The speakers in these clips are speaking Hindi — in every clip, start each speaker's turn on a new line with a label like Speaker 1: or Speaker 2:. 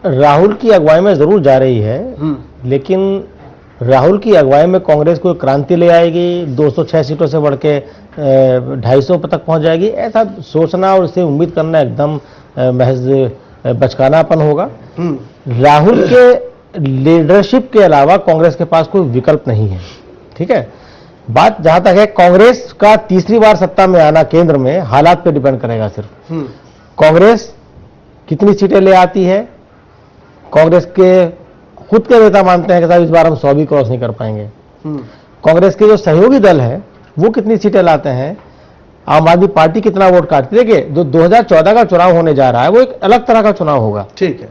Speaker 1: राहुल की अगुवाई में जरूर जा रही है, लेकिन राहुल की अगुवाई में कांग्रेस कोई क्रांति ले आएगी, 206 सीटों से बढ़ के 250 तक पहुंच जाएगी, ऐसा सोचना और इससे उम्मीद करना एकदम महज बचकानापन होगा। राहुल के लीडरशिप के अलावा कांग्रेस के पास कोई विकल्प नहीं है। ठीक है, बात जहां तक है कांग्रेस का तीसरी बार सत्ता में आना केंद्र में हालात पे डिपेंड करेगा। सिर्फ कांग्रेस कितनी सीटें ले आती है, कांग्रेस के खुद के नेता मानते हैं कि साहब इस बार हम 100 भी क्रॉस नहीं कर पाएंगे। कांग्रेस के जो सहयोगी दल है वो कितनी सीटें लाते हैं, आम आदमी पार्टी कितना वोट काटती है। देखिए, जो 2014 का चुनाव होने जा रहा है वो एक अलग तरह का चुनाव होगा। ठीक है,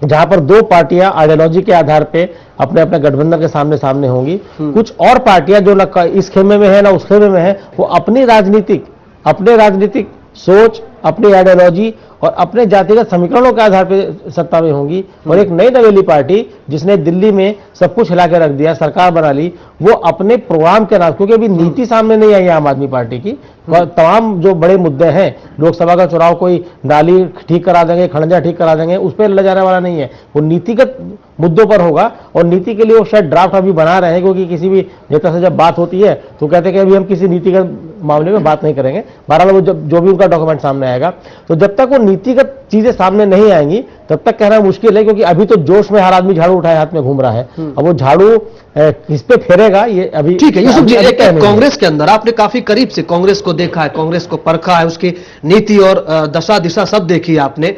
Speaker 1: जहां पर दो पार्टियां आइडियोलॉजी के आधार पे अपने अपने गठबंधन के सामने सामने होंगी। कुछ और पार्टियां जो न इस खेमे में है ना उस खेमे में है, वो अपने राजनीतिक सोच, अपनी आइडियोलॉजी और अपने जातिगत समीकरणों के आधार पर सत्ता में होंगी। और एक नई नवेली पार्टी जिसने दिल्ली में सब कुछ हिला के रख दिया, सरकार बना ली, वो अपने प्रोग्राम के नाम, क्योंकि अभी नीति सामने नहीं आई आम आदमी पार्टी की। तमाम जो बड़े मुद्दे हैं, लोकसभा का चुनाव कोई नाली ठीक करा देंगे, खड़ंजा ठीक करा देंगे, उस पर ले जाने वाला नहीं है, वो नीतिगत मुद्दों पर होगा। और नीति के लिए वो शायद ड्राफ्ट अभी बना रहे हैं, क्योंकि किसी भी नेता से जब बात होती है तो कहते हैं कि अभी हम किसी नीतिगत मामले में बात नहीं करेंगे। बहरहाल वो जो भी उनका डॉक्यूमेंट सामने आएगा, तो जब तक वो नीतिगत चीजें सामने नहीं आएंगी तब तक कहना मुश्किल है, क्योंकि अभी तो जोश में हर आदमी झाड़ू उठाए हाथ में घूम रहा है। अब वो झाड़ू किस पे फेरेगा ये अभी। ठीक है, यूसुफ जी,
Speaker 2: कांग्रेस के अंदर आपने काफी करीब से कांग्रेस को देखा है, कांग्रेस को परखा है, उसकी नीति और दशा दिशा सब देखी है आपने।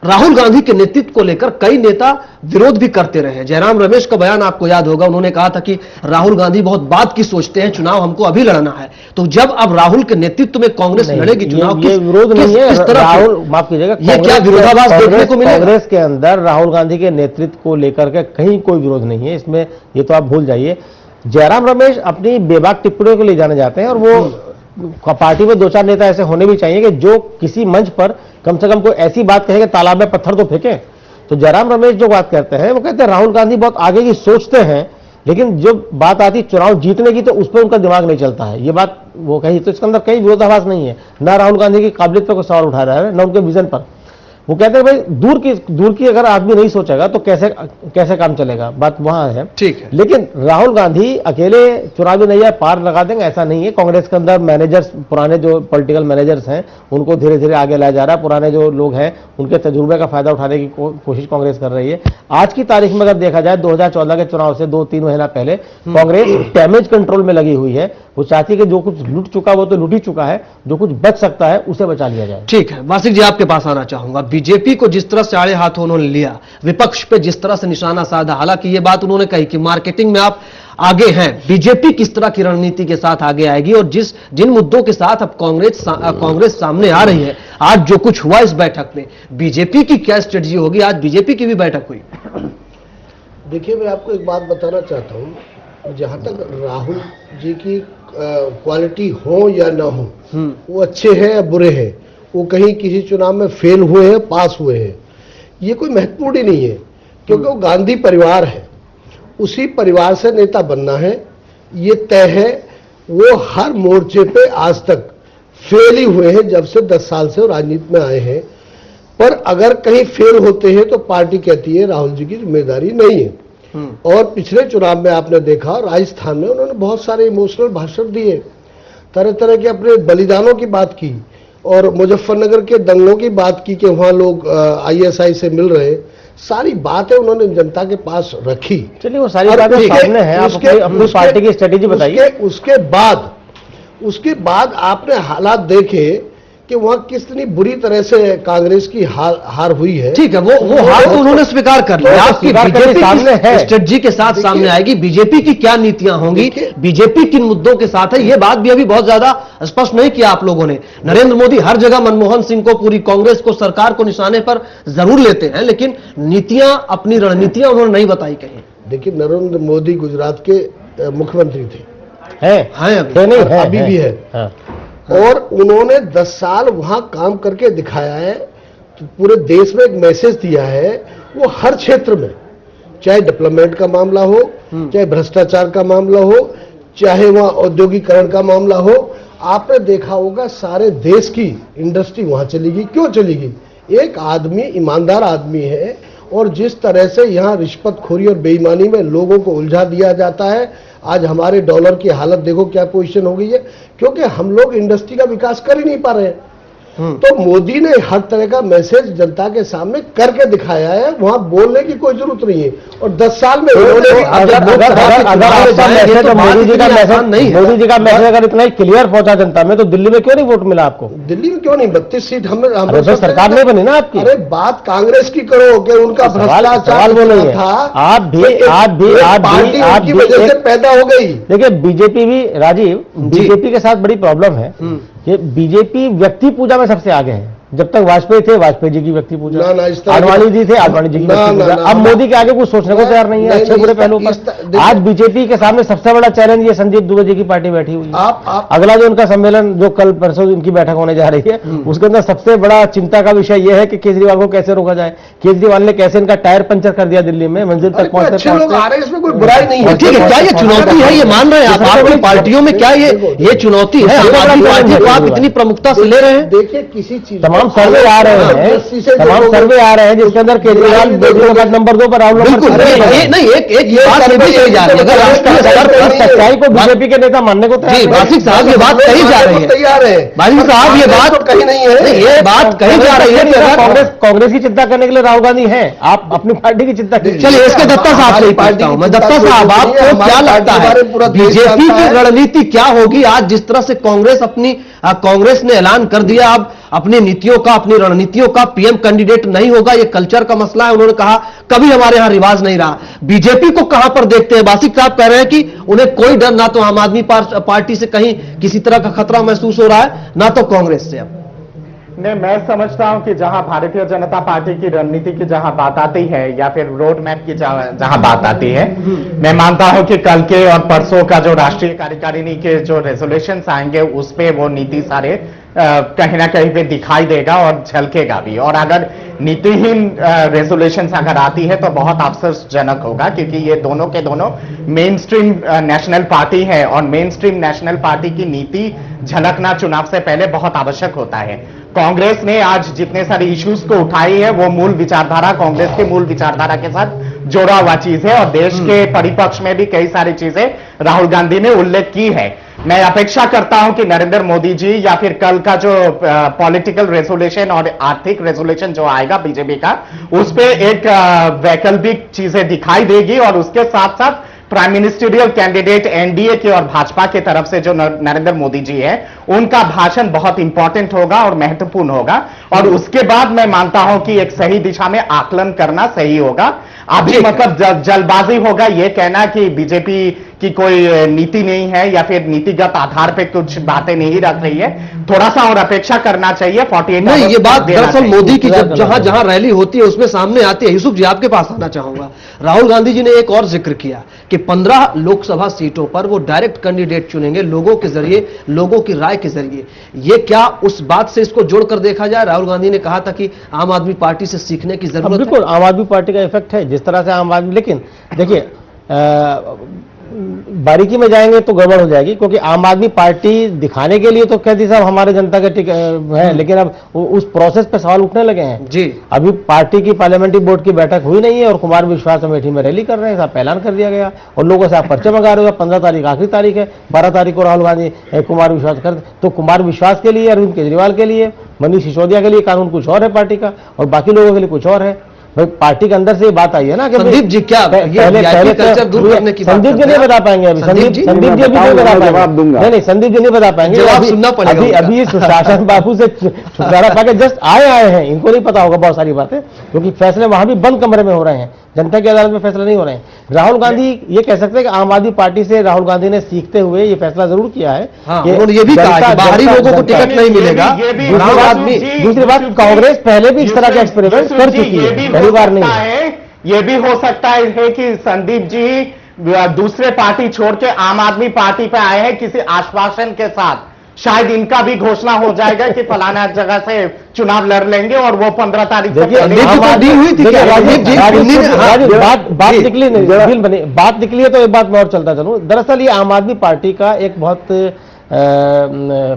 Speaker 2: राहुल गांधी के नेतृत्व को लेकर कई नेता विरोध भी करते रहे। जयराम रमेश का बयान आपको याद होगा, उन्होंने कहा था कि राहुल गांधी बहुत बाद की सोचते हैं, चुनाव हमको अभी लड़ना है। तो जब अब राहुल के नेतृत्व में कांग्रेस लड़ेगी चुनाव,
Speaker 1: ये विरोध नहीं है। राहुल, माफ कीजिएगा,
Speaker 2: ये क्या विरोधाभास देखने को मिलेगा?
Speaker 1: कांग्रेस के अंदर राहुल गांधी के नेतृत्व को लेकर के कहीं कोई विरोध नहीं है इसमें, ये तो आप भूल जाइए। जयराम रमेश अपनी बेबाक टिप्पणियों को ले जाने जाते हैं, और वो पार्टी में 2-4 नेता ऐसे होने भी चाहिए कि जो किसी मंच पर कम से कम कोई ऐसी बात कहे कि तालाब में पत्थर तो फेंके। तो जयराम रमेश जो बात कहते हैं वो कहते हैं राहुल गांधी बहुत आगे की सोचते हैं, लेकिन जब बात आती चुनाव जीतने की तो उस पर उनका दिमाग नहीं चलता है। ये बात वो कही, तो इसके अंदर कहीं विरोधाभास नहीं है। ना राहुल गांधी की काबिलियत पर कोई सवाल उठा रहा है, ना उनके विजन पर। वो कहते हैं भाई दूर की अगर आदमी नहीं सोचेगा तो कैसे काम चलेगा, बात वहां है। ठीक है, लेकिन राहुल गांधी अकेले चुनावी नैया पार लगा देंगे ऐसा नहीं है। कांग्रेस के अंदर मैनेजर्स, पुराने जो पॉलिटिकल मैनेजर्स हैं, उनको धीरे धीरे आगे लाया जा रहा है। पुराने जो लोग हैं उनके तजुर्बे का फायदा उठाने की कोशिश कांग्रेस कर रही है। आज की तारीख में अगर देखा जाए 2014 के चुनाव से 2-3 महीना पहले कांग्रेस डैमेज कंट्रोल में लगी हुई है। वो चाहती है कि जो कुछ लूट चुका वो तो लूट ही चुका है, जो कुछ बच सकता है उसे बचा लिया जाए।
Speaker 2: ठीक है, वासिक जी आपके पास आना चाहूंगा। बीजेपी को जिस तरह से आड़े हाथों उन्होंने लिया, विपक्ष पे जिस तरह से निशाना साधा, हालांकि ये बात उन्होंने कही कि मार्केटिंग में आप आगे हैं, बीजेपी किस तरह की रणनीति के साथ आगे आएगी और जिन मुद्दों के साथ अब कांग्रेस सामने आ रही है, आज जो कुछ हुआ इस बैठक में, बीजेपी की क्या स्ट्रेटजी होगी? आज बीजेपी की भी बैठक हुई।
Speaker 3: देखिए, मैं आपको एक बात बताना चाहता हूं, जहां तक राहुल जी की क्वालिटी हो या ना हो, वो अच्छे हैं या बुरे हैं, वो कहीं किसी चुनाव में फेल हुए हैं, पास हुए हैं, ये कोई महत्वपूर्ण ही नहीं है, क्योंकि वो गांधी परिवार है, उसी परिवार से नेता बनना है, ये तय है। वो हर मोर्चे पे आज तक फेल ही हुए हैं, जब से 10 साल से वो राजनीति में आए हैं। पर अगर कहीं फेल होते हैं तो पार्टी कहती है राहुल जी की जिम्मेदारी नहीं है। और पिछले चुनाव में आपने देखा, राजस्थान में उन्होंने बहुत सारे इमोशनल भाषण दिए, तरह तरह के अपने बलिदानों की बात की, और मुजफ्फरनगर के दंगों की बात की कि वहां लोग आईएसआई से मिल रहे, सारी बातें उन्होंने जनता के पास रखी।
Speaker 1: चलिए, वो सारी बातें सामने हैं, आप अपनी पार्टी की स्ट्रेटेजी बताइए।
Speaker 3: उसके बाद आपने हालात देखे कि वहां कितनी बुरी तरह से कांग्रेस की हार हुई है।
Speaker 2: ठीक है, वो हार तो उन्होंने स्वीकार कर लिया। आपकी बीजेपी सामने है, स्ट्रेटजी के साथ सामने आएगी, बीजेपी की क्या नीतियां होंगी, बीजेपी किन मुद्दों के साथ है, ये बात भी अभी बहुत ज्यादा स्पष्ट नहीं किया आप लोगों ने। नरेंद्र मोदी हर जगह मनमोहन सिंह को, पूरी कांग्रेस को, सरकार को निशाने पर जरूर लेते हैं, लेकिन नीतियां, अपनी रणनीतियां उन्होंने नहीं बताई कहीं।
Speaker 3: देखिए, नरेंद्र मोदी गुजरात के मुख्यमंत्री थे,
Speaker 1: अभी
Speaker 3: भी है। और उन्होंने 10 साल वहां काम करके दिखाया है, तो पूरे देश में एक मैसेज दिया है। वो हर क्षेत्र में, चाहे डेवलपमेंट का मामला हो, चाहे भ्रष्टाचार का मामला हो, चाहे वहां औद्योगिकरण का मामला हो, आपने देखा होगा सारे देश की इंडस्ट्री वहां चलेगी। क्यों चलेगी? एक आदमी ईमानदार आदमी है, और जिस तरह से यहाँ रिश्वतखोरी और बेईमानी में लोगों को उलझा दिया जाता है, आज हमारे डॉलर की हालत देखो क्या पोजीशन हो गई है, क्योंकि हम लोग इंडस्ट्री का विकास कर ही नहीं पा रहे हैं। तो मोदी ने हर तरह का मैसेज जनता के सामने करके दिखाया है, वहां बोलने की कोई जरूरत नहीं है। और 10 साल में
Speaker 1: मोदी जी का मैसेज अगर इतना ही क्लियर पहुंचा जनता में, तो दिल्ली में क्यों नहीं वोट मिला आपको?
Speaker 3: दिल्ली में क्यों नहीं? 32 सीट हम
Speaker 1: सरकार नहीं बनी ना आपकी।
Speaker 3: अरे बात कांग्रेस की करो कि उनका भ्रष्टाचार था,
Speaker 1: आप भी
Speaker 3: वजह से पैदा हो गई।
Speaker 1: देखिए बीजेपी भी, राजीव, बीजेपी के साथ बड़ी प्रॉब्लम है। ये बीजेपी व्यक्ति पूजा में सबसे आगे है। जब तक वाजपेयी थे, वाजपेयी जी की व्यक्ति पूजा, आडवाणी जी थे, आडवाणी जी की व्यक्ति पूजा। अब मोदी के आगे कुछ सोचने को तैयार नहीं है अच्छे बुरे पहलुओं पर। आज बीजेपी के सामने सबसे बड़ा चैलेंज ये संदीप दुबे जी की पार्टी बैठी हुई है। अगला जो उनका सम्मेलन, जो कल परसों इनकी बैठक होने जा रही है, उसके अंदर सबसे बड़ा चिंता का विषय यह है कि केजरीवाल को कैसे रोका जाए। केजरीवाल ने कैसे इनका टायर पंचर कर दिया दिल्ली में, मंजिल तक पहुंचते।
Speaker 3: इसमें कोई बुराई नहीं है।
Speaker 2: ठीक है, क्या ये चुनौती है? ये मान रहे हैं आप आपकी पार्टियों में? क्या ये चुनौती है आम आदमी पार्टी को? आप इतनी प्रमुखता से ले रहे हैं?
Speaker 3: देखिए, किसी चीज
Speaker 1: तमाम सर्वे आ रहे हैं, तमाम सर्वे आ रहे हैं जिसके अंदर केजरीवाल नंबर 2 पर राहुल
Speaker 2: बिल्कुल नहीं। एक बात ये भी कही जा रही है, अगर राष्ट्रीय स्तर पर
Speaker 1: सच्चाई को बीजेपी के नेता मानने को
Speaker 2: जी वासिक साहब ये बात कही जा रही है,
Speaker 3: तैयार है
Speaker 2: वासिक साहब ये बात
Speaker 3: कहीं नहीं है,
Speaker 2: ये बात कही जा रही है कि अगर
Speaker 1: कांग्रेस की चिंता करने के लिए राहुल गांधी हैं, आप अपनी पार्टी की चिंता कीजिए।
Speaker 2: चलिए इसके दत्ता साहब से ही पूछता हूं मैं। दत्ता साहब, आपको क्या लगता है बीजेपी की रणनीति क्या होगी आज जिस तरह से कांग्रेस ने ऐलान कर दिया अब अपनी नीतियों का, अपनी रणनीतियों का? पीएम कैंडिडेट नहीं होगा, ये कल्चर का मसला है, उन्होंने कहा कभी हमारे यहां रिवाज नहीं रहा। बीजेपी को कहां पर देखते हैं? वासिक साहब कह रहे हैं कि उन्हें कोई डर, ना तो आम आदमी पार्टी से कहीं किसी तरह का खतरा महसूस हो रहा है, ना तो कांग्रेस से। अब
Speaker 4: नहीं, मैं समझता हूं कि जहां भारतीय जनता पार्टी की रणनीति की जहां बात आती है या फिर रोड मैप की जहां बात आती है, मैं मानता हूं कि कल के और परसों का जो राष्ट्रीय कार्यकारिणी के जो रेजोल्यूशंस आएंगे उस पे वो नीति सारे कहीं ना कहीं पे दिखाई देगा और झलकेगा भी। और अगर नीतिहीन रेजोल्यूशंस अगर आती है तो बहुत अफसोसजनक होगा, क्योंकि ये दोनों के दोनों मेन स्ट्रीम नेशनल पार्टी है और मेन स्ट्रीम नेशनल पार्टी की नीति झलकना चुनाव से पहले बहुत आवश्यक होता है। कांग्रेस ने आज जितने सारे इश्यूज को उठाई है वो मूल विचारधारा, कांग्रेस की मूल विचारधारा के साथ जोड़ा हुआ चीज है, और देश के परिपक्ष में भी कई सारी चीजें राहुल गांधी ने उल्लेख की है। मैं अपेक्षा करता हूं कि नरेंद्र मोदी जी या फिर कल का जो पॉलिटिकल रेजोल्यूशन और आर्थिक रेजोल्यूशन जो आएगा बीजेपी का, उस पे एक वैकल्पिक चीजें दिखाई देगी, और उसके साथ साथ प्राइम मिनिस्टरियल कैंडिडेट एनडीए के और भाजपा के तरफ से जो नरेंद्र मोदी जी है, उनका भाषण बहुत इंपॉर्टेंट होगा और महत्वपूर्ण होगा। और उसके बाद मैं मानता हूं कि एक सही दिशा में आकलन करना सही होगा। अभी मतलब जल्दबाजी होगा ये कहना कि बीजेपी की कोई नीति नहीं है या फिर नीतिगत आधार पे कुछ बातें नहीं रख रही है। थोड़ा सा और अपेक्षा करना चाहिए। 48
Speaker 2: नहीं, ये बात दरअसल मोदी की जहां जहां रैली होती है उसमें सामने आती है। यूसुफ जी, आपके पास आना चाहूंगा। राहुल गांधी जी ने एक और जिक्र किया कि 15 लोकसभा सीटों पर वो डायरेक्ट कैंडिडेट चुनेंगे, लोगों के जरिए, लोगों की राय के जरिए। ये क्या उस बात से इसको जोड़कर देखा जाए? राहुल गांधी ने कहा था कि आम आदमी पार्टी से सीखने की जरूरत है।
Speaker 1: बिल्कुल, आम आदमी पार्टी का इफेक्ट है जिस तरह से आम आदमी, लेकिन देखिए बारीकी में जाएंगे तो गड़बड़ हो जाएगी, क्योंकि आम आदमी पार्टी दिखाने के लिए तो कहती साहब हमारे जनता के है, लेकिन अब उस प्रोसेस पे सवाल उठने लगे हैं
Speaker 2: जी।
Speaker 1: अभी पार्टी की पार्लियामेंट्री बोर्ड की बैठक हुई नहीं है और कुमार विश्वास अमेठी में रैली कर रहे हैं, साहब ऐलान कर दिया गया और लोगों से आप पर्चे मंगा रहे हो। 15 तारीख आखिरी तारीख है, 12 तारीख को राहुल गांधी कुमार विश्वास कर, तो कुमार विश्वास के लिए, अरविंद केजरीवाल के लिए, मनीष सिसोदिया के लिए कानून कुछ और है पार्टी का, और बाकी लोगों के लिए कुछ और है। भाई पार्टी के अंदर से ये बात आई है ना कि
Speaker 2: संदीप जी क्या
Speaker 1: पहले
Speaker 2: कल्चर दूर करने की बात
Speaker 1: संदीप जी नहीं बता पाएंगे अभी, संदीप जी अभी नहीं बता पाएंगे, नहीं संदीप जी नहीं बता पाएंगे,
Speaker 2: जवाब सुनना पड़ेगा।
Speaker 1: अभी सुशासन बाबू से छुटकारा पाके जस्ट आए हैं, इनको नहीं पता होगा बहुत सारी बातें, क्योंकि फैसले वहां भी बंद कमरे में हो रहे हैं, जनता की अदालत में फैसले नहीं हो रहे हैं। राहुल गांधी ये कह सकते हैं कि आम आदमी पार्टी से राहुल गांधी ने सीखते हुए ये फैसला जरूर किया है।
Speaker 2: उन्होंने ये भी कहा कि बाहरी लोगों को टिकट नहीं मिलेगा।
Speaker 1: दूसरी बात, कांग्रेस पहले भी इस तरह के एक्सपेरिमेंट कर चुकी है, पहली बार नहीं है।
Speaker 4: ये भी हो सकता है कि संदीप जी दूसरे पार्टी छोड़ के आम आदमी पार्टी पे आए हैं किसी आश्वासन के साथ, शायद इनका भी घोषणा हो जाएगा कि फलाना जगह से चुनाव लड़ लेंगे और वो 15 तारीख से बात निकली है। तो एक बात मैं और चलता चलूं, दरअसल ये आम आदमी पार्टी का एक बहुत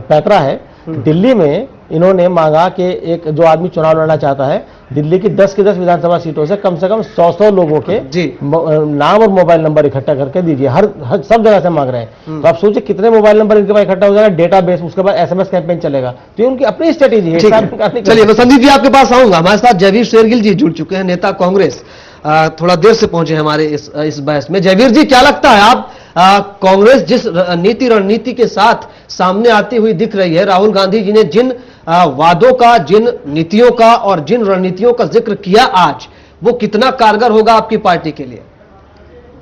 Speaker 4: पैतरा है। दिल्ली में
Speaker 1: इन्होंने मांगा कि एक जो आदमी चुनाव लड़ना चाहता है दिल्ली की 10 विधानसभा सीटों से कम 100 लोगों के नाम और मोबाइल नंबर इकट्ठा करके दीजिए। हर सब जगह से मांग रहे हैं। तो आप सोचिए कितने मोबाइल नंबर इनके पास इकट्ठा हो जाएगा, डेटाबेस, उसके बाद एसएमएस कैंपेन चलेगा। तो ये उनकी अपनी स्ट्रेटेजी है।
Speaker 2: चलिए मैं संदीप जी आपके पास आऊंगा। हमारे साथ जयवीर शेरगिल जी जुड़ चुके हैं, नेता कांग्रेस, थोड़ा देर से पहुंचे हमारे इस बहस में। जयवीर जी, क्या लगता है आप कांग्रेस जिस रणनीति के साथ सामने आती हुई दिख रही है, राहुल गांधी जी ने जिन वादों का, जिन नीतियों का और जिन रणनीतियों का जिक्र किया आज, वो कितना कारगर होगा आपकी पार्टी के लिए?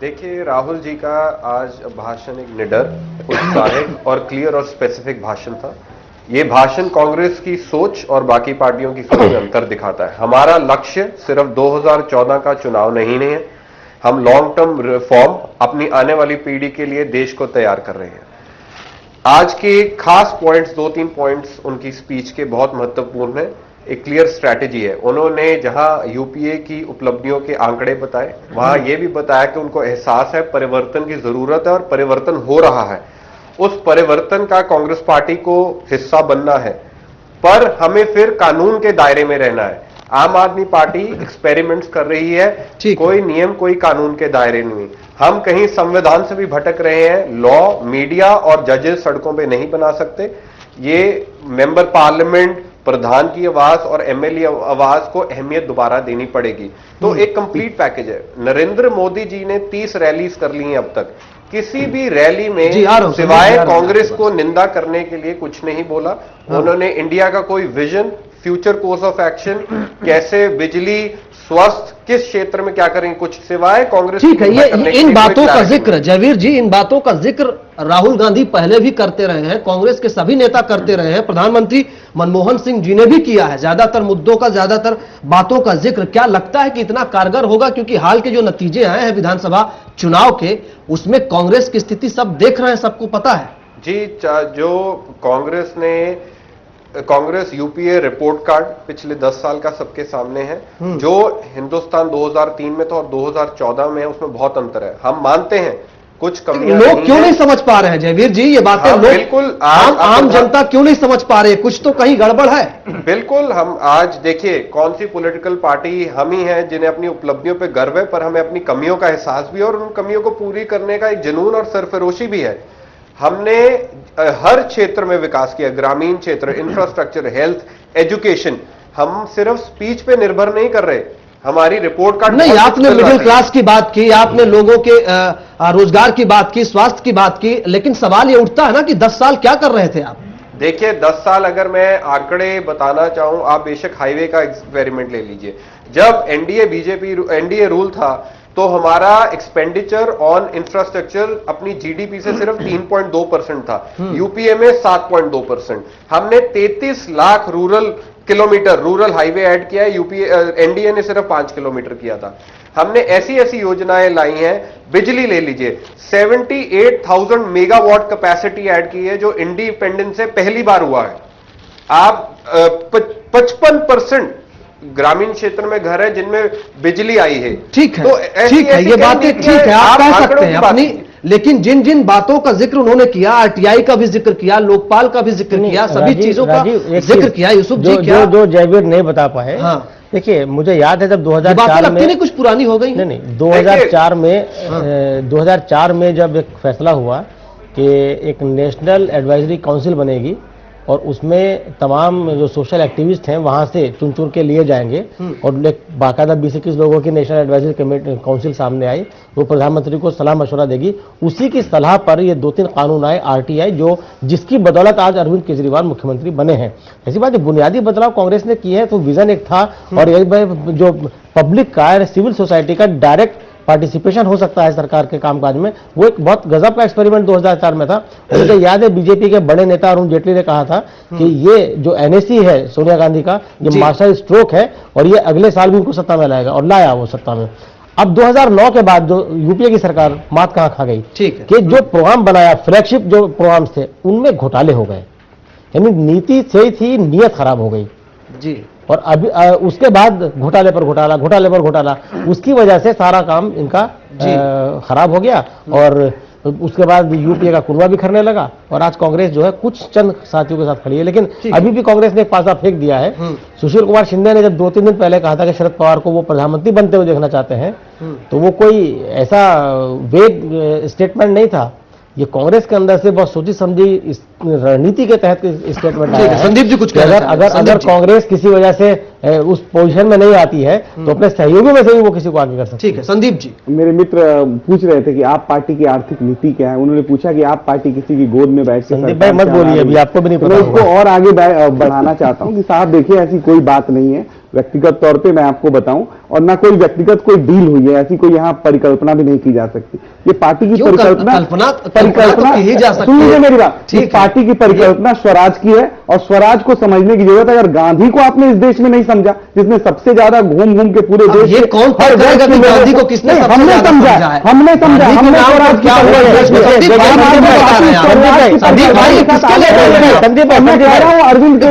Speaker 5: देखिए, राहुल जी का आज भाषण एक निडर, उत्साहित और क्लियर और स्पेसिफिक भाषण था। ये भाषण कांग्रेस की सोच और बाकी पार्टियों की सोच में अंतर दिखाता है। हमारा लक्ष्य सिर्फ 2014 का चुनाव नहीं है, हम लॉन्ग टर्म रिफॉर्म अपनी आने वाली पीढ़ी के लिए देश को तैयार कर रहे हैं। आज के खास पॉइंट्स, 2-3 पॉइंट्स उनकी स्पीच के बहुत महत्वपूर्ण है। एक क्लियर स्ट्रैटेजी है। उन्होंने जहां यूपीए की उपलब्धियों के आंकड़े बताए, वहां यह भी बताया कि उनको एहसास है परिवर्तन की जरूरत है और परिवर्तन हो रहा है। उस परिवर्तन का कांग्रेस पार्टी को हिस्सा बनना है, पर हमें फिर कानून के दायरे में रहना है। आम आदमी पार्टी एक्सपेरिमेंट्स कर रही है, कोई नियम, कोई कानून के दायरे नहीं। हम कहीं संविधान से भी भटक रहे हैं। लॉ, मीडिया और जजेस सड़कों पे नहीं बना सकते। ये मेंबर पार्लियामेंट, प्रधान की आवाज और एमएलए आवाज को अहमियत दोबारा देनी पड़ेगी। तो एक कंप्लीट पैकेज है। नरेंद्र मोदी जी ने 30 रैलीज कर ली हैं अब तक। किसी भी रैली में सिवाय कांग्रेस को निंदा करने के लिए कुछ नहीं बोला। उन्होंने इंडिया का कोई vision, future course of action, कैसे बिजली, स्वास्थ्य, किस क्षेत्र में क्या करेंगे, कुछ सिवाय कांग्रेस।
Speaker 2: ठीक है, ये इन बातों का जिक्र, जयवीर जी, इन बातों का जिक्र राहुल गांधी पहले भी करते रहे हैं, कांग्रेस के सभी नेता करते रहे हैं, प्रधानमंत्री मनमोहन सिंह जी ने भी किया है। ज्यादातर मुद्दों का, ज्यादातर बातों का जिक्र। क्या लगता है कि इतना कारगर होगा? क्योंकि हाल के जो नतीजे आए हैं विधानसभा चुनाव के, उसमें कांग्रेस की स्थिति सब देख रहे हैं, सबको पता है।
Speaker 5: जी, जो कांग्रेस यूपीए रिपोर्ट कार्ड पिछले 10 साल का सबके सामने है। जो हिंदुस्तान 2003 में था और 2014 में है, उसमें बहुत अंतर है। हम मानते हैं कुछ कमियां।
Speaker 2: लोग क्यों नहीं समझ पा रहे हैं जयवीर जी ये बातें? लोग
Speaker 5: बिल्कुल,
Speaker 2: आम जनता क्यों नहीं समझ पा रहे? कुछ तो कहीं गड़बड़ है।
Speaker 5: बिल्कुल, हम आज देखिए कौन सी पॉलिटिकल पार्टी हम ही हैं जिन्हें अपनी उपलब्धियों पे गर्व है, पर हमें अपनी कमियों का एहसास भी है और उन कमियों को पूरी करने का एक जुनून और सरफरोशी भी है। हमने हर क्षेत्र में विकास किया, ग्रामीण क्षेत्र, इंफ्रास्ट्रक्चर, हेल्थ, एजुकेशन। हम सिर्फ स्पीच पे निर्भर नहीं कर रहे। हमारी रिपोर्ट कार्ड
Speaker 2: नहीं, आपने मिडिल क्लास की बात की, आपने लोगों के रोजगार की बात की, स्वास्थ्य की बात की, लेकिन सवाल ये उठता है ना कि 10 साल क्या कर रहे थे आप?
Speaker 5: देखिए, 10 साल अगर मैं आंकड़े बताना चाहूं, आप बेशक हाईवे का एक्सपेरिमेंट ले लीजिए। जब एनडीए रूल था तो हमारा एक्सपेंडिचर ऑन इंफ्रास्ट्रक्चर अपनी जीडीपी से सिर्फ 3.2% था। यूपीए में 7.2%। हमने 33 लाख रूरल हाईवे ऐड किया है। एनडीए ने सिर्फ 5 किलोमीटर किया था। हमने ऐसी ऐसी योजनाएं लाई हैं। बिजली ले लीजिए, 78,000 मेगावाट कैपेसिटी ऐड की है, जो इंडिपेंडेंस से पहली बार हुआ है। आप 55% ग्रामीण क्षेत्र में घर है जिनमें बिजली आई है।
Speaker 2: ठीक है, तो ठीक है, ये बातें ठीक है, आप कह सकते हैं अपनी, लेकिन जिन जिन बातों का जिक्र उन्होंने किया, आरटीआई का भी जिक्र किया, लोकपाल का भी जिक्र किया, सभी चीजों का जिक्र किया, यूसुफ जी क्या
Speaker 1: जो जयवीर नहीं बता पाए। हाँ, देखिए, मुझे याद है जब 2004 में,
Speaker 2: कुछ पुरानी हो गई।
Speaker 1: नहीं, 2004 में जब एक फैसला हुआ कि एक नेशनल एडवाइजरी काउंसिल बनेगी और उसमें तमाम जो सोशल एक्टिविस्ट हैं वहां से चुन के लिए जाएंगे और एक बाकायदा 20-21 लोगों की नेशनल एडवाइजरी कमेटी काउंसिल सामने आई, वो प्रधानमंत्री को सलाह मशवरा देगी। उसी की सलाह पर ये 2-3 कानून आए, आरटीआई, जिसकी बदौलत आज अरविंद केजरीवाल मुख्यमंत्री बने हैं। ऐसी बात है, बुनियादी बदलाव कांग्रेस ने किए हैं, तो विजन एक था और यही जो पब्लिक का, सिविल सोसाइटी का डायरेक्ट पार्टिसिपेशन हो सकता है सरकार के कामकाज में, वो एक बहुत गजब का एक्सपेरिमेंट 2004 में था। मुझे याद है बीजेपी के बड़े नेता अरुण जेटली ने कहा था कि ये जो एनएसी है सोनिया गांधी का, ये मार्शल स्ट्रोक है और ये अगले साल भी उनको सत्ता में लाएगा, और लाया वो सत्ता में। अब 2009 के बाद जो यूपीए की सरकार मात कहां खा गई कि जो प्रोग्राम बनाया, फ्लैगशिप जो प्रोग्राम्स थे, उनमें घोटाले हो गए। यानी नीति सही थी, नीयत खराब हो गई
Speaker 2: जी।
Speaker 1: और अभी उसके बाद घोटाले पर घोटाला, उसकी वजह से सारा काम इनका खराब हो गया और उसके बाद यूपीए का कुरबा बिखरने लगा और आज कांग्रेस जो है कुछ चंद साथियों के साथ खड़ी है, लेकिन अभी भी कांग्रेस ने एक पासा फेंक दिया है। सुशील कुमार शिंदे ने जब 2-3 दिन पहले कहा था कि शरद पवार को वो प्रधानमंत्री बनते हुए देखना चाहते हैं, तो वो कोई ऐसा वेग स्टेटमेंट नहीं था। ये कांग्रेस के अंदर से बहुत सोची समझी इस रणनीति के तहत स्टेटमेंट आया है।
Speaker 2: संदीप जी कुछ कहना चाहेंगे?
Speaker 1: अगर कांग्रेस किसी वजह से उस पोजीशन में नहीं आती है तो अपने सहयोगियों में से भी वो किसी को आगे कर सकती है।
Speaker 2: ठीक है, संदीप जी।
Speaker 6: मेरे मित्र पूछ रहे थे कि आप पार्टी की आर्थिक नीति क्या है। उन्होंने पूछा कि आप पार्टी किसी की गोद में बैठ के
Speaker 1: संदीप भाई मत बोलिए, अभी आपको भी नहीं पता।
Speaker 6: मैं इसको और आगे बढ़ाना चाहता हूं कि साहब देखिए, ऐसी कोई बात नहीं है। व्यक्तिगत तौर पे मैं आपको बताऊं, और ना कोई व्यक्तिगत कोई डील हुई है, ऐसी कोई यहाँ परिकल्पना भी नहीं की जा सकती। ये पार्टी की परिकल्पना सुनिए मेरी बात, इस पार्टी की परिकल्पना स्वराज की है और स्वराज को समझने की जरूरत है। अगर गांधी को आपने इस देश में नहीं समझा, जिसने सबसे ज्यादा घूम घूम के पूरे देश
Speaker 2: ये कौन तय करेगा कि गांधी को किसने
Speaker 6: हमने समझा, हमने समझा, हमने स्वराज की अरविंद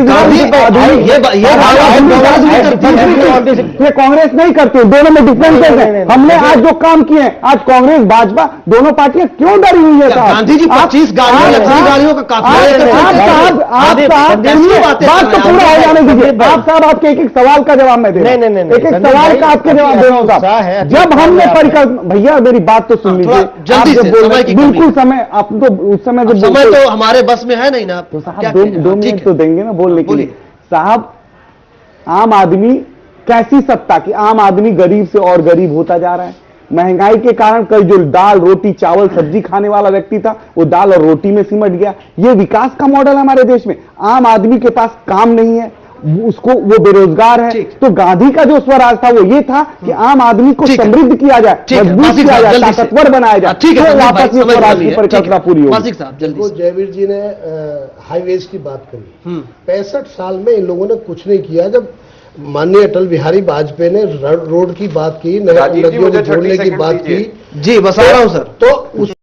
Speaker 6: ये कांग्रेस नहीं करती, दोनों में डिफरेंसेस है। हमने आज जो काम किए हैं, आज कांग्रेस भाजपा दोनों पार्टियां क्यों डरी हुई है साहब?
Speaker 2: गांधी जी 25 गाड़ियों का काफिला
Speaker 6: बात तो पूरा हो जाने दीजिए। आप साहब आपके एक एक सवाल का जवाब मैं दे रहा हूं, एक एक सवाल का आपके जवाब दे रहा हूं साहब। जब हमने परिकल्पना, भैया मेरी बात तो सुन लीजिए,
Speaker 2: जल्दी से
Speaker 6: बिल्कुल समय आप तो उस समय जब
Speaker 2: समय तो हमारे बस में है नहीं ना,
Speaker 6: तो साहब 2 मिनट तो देंगे ना बोलने के लिए। साहब आम आदमी कैसी सत्ता की, आम आदमी गरीब से और गरीब होता जा रहा है। महंगाई के कारण कल जो दाल रोटी चावल सब्जी खाने वाला व्यक्ति था, वो दाल और रोटी में सिमट गया। ये विकास का मॉडल हमारे देश में। आम आदमी के पास काम नहीं है, उसको वो बेरोजगार है। तो गांधी का जो स्वराज था वो ये था कि आम आदमी को समृद्ध किया जाए, मजबूत किया जाए, ताकतवर बनाया जाए।
Speaker 2: ठीक है,
Speaker 6: वापस ये स्वराज की परिकल्पना पूरी होगी।
Speaker 2: मासिक साहब जल्दी से।
Speaker 3: जयवीर जी ने हाईवेज की बात करी। 65 साल में इन लोगों ने कुछ नहीं किया। जब माननीय अटल बिहारी वाजपेयी ने रोड की बात की, नदियों को जोड़ने की बात की,
Speaker 2: जी बता रहा हूं सर,
Speaker 3: तो उस